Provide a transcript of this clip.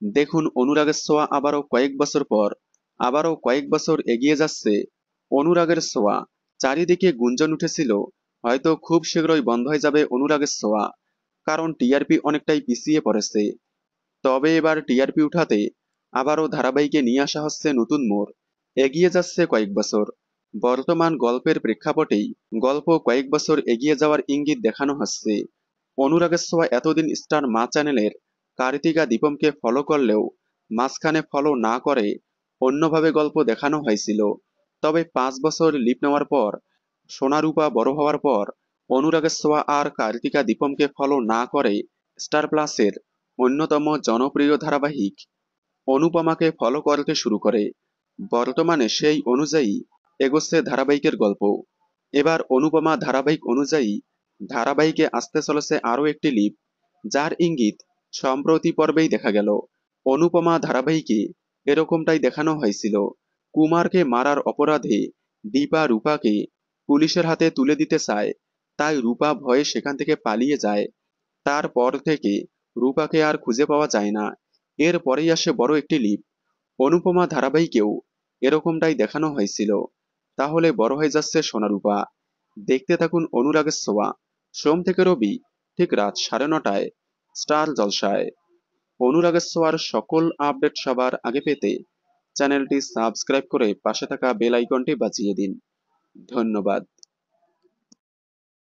দেখুন অনুরাগের ছোঁয়া আবারও কয়েক বছর এগিয়ে যাচ্ছে। অনুরাগের ছোঁয়া, চারিদিকে গুঞ্জন উঠেছিল হয়তো খুব শীঘ্রই বন্ধ হয়ে যাবে অনুরাগের ছোঁয়া, কারণ টিআরপি অনেকটাই পিছিয়ে পড়েছে। তবে এবার টিআরপি উঠাতে আবারও ধারাবাহিকে নিয়ে আসা হচ্ছে নতুন মোড়। এগিয়ে যাচ্ছে কয়েক বছর। বর্তমান গল্পের প্রেক্ষাপটেই গল্প কয়েক বছর এগিয়ে যাওয়ার ইঙ্গিত দেখানো হচ্ছে। অনুরাগের ছোঁয়া এতদিন স্টার মা চ্যানেলের কার্তিকা দীপমকে ফলো করলেও মাঝখানে ফলো না করে অন্যভাবে গল্প দেখানো হয়েছিল। তবে 5 বছর লিপ নেওয়ার পর, সোনারূপা বড় হওয়ার পর অনুরাগের ছোঁয়া আর কার্তিকা দীপমকে ফলো না করে স্টার প্লাসের অন্যতম জনপ্রিয় ধারাবাহিক অনুপমাকে ফলো করতে শুরু করে। বর্তমানে সেই অনুযায়ী এগোচ্ছে ধারাবাহিকের গল্প। এবার অনুপমা ধারাবাহিক অনুযায়ী ধারাবাহিকে আসতে চলেছে আরও একটি লিপ, যার ইঙ্গিত সম্প্রতি পর্বেই দেখা গেল। অনুপমা ধারাবাহিকে এরকমটাই দেখানো হয়েছিল। কুমারকে মারার অপরাধে দীপা রূপাকে পুলিশের হাতে তুলে দিতে চায়, তাই রূপা ভয়ে সেখান থেকে পালিয়ে যায়। তারপর থেকে রূপাকে আর খুঁজে পাওয়া যায় না। এরপরেই আসে বড় একটি লিপ, অনুপমা ধারাবাহিকেও এরকমটাই দেখানো হয়েছিল। তাহলে বড় হয়ে যাচ্ছে সোনারূপা। দেখতে থাকুন অনুরাগের ছোঁয়া, সোম থেকে রবি ঠিক রাত 9:30টায় স্টার জলসায়। অনুরাগের ছোঁয়ার সকল আপডেট সবার আগে পেতে চ্যানেলটি সাবস্ক্রাইব করে পাশে থাকা বেল আইকনটি বাজিয়ে দিন। ধন্যবাদ।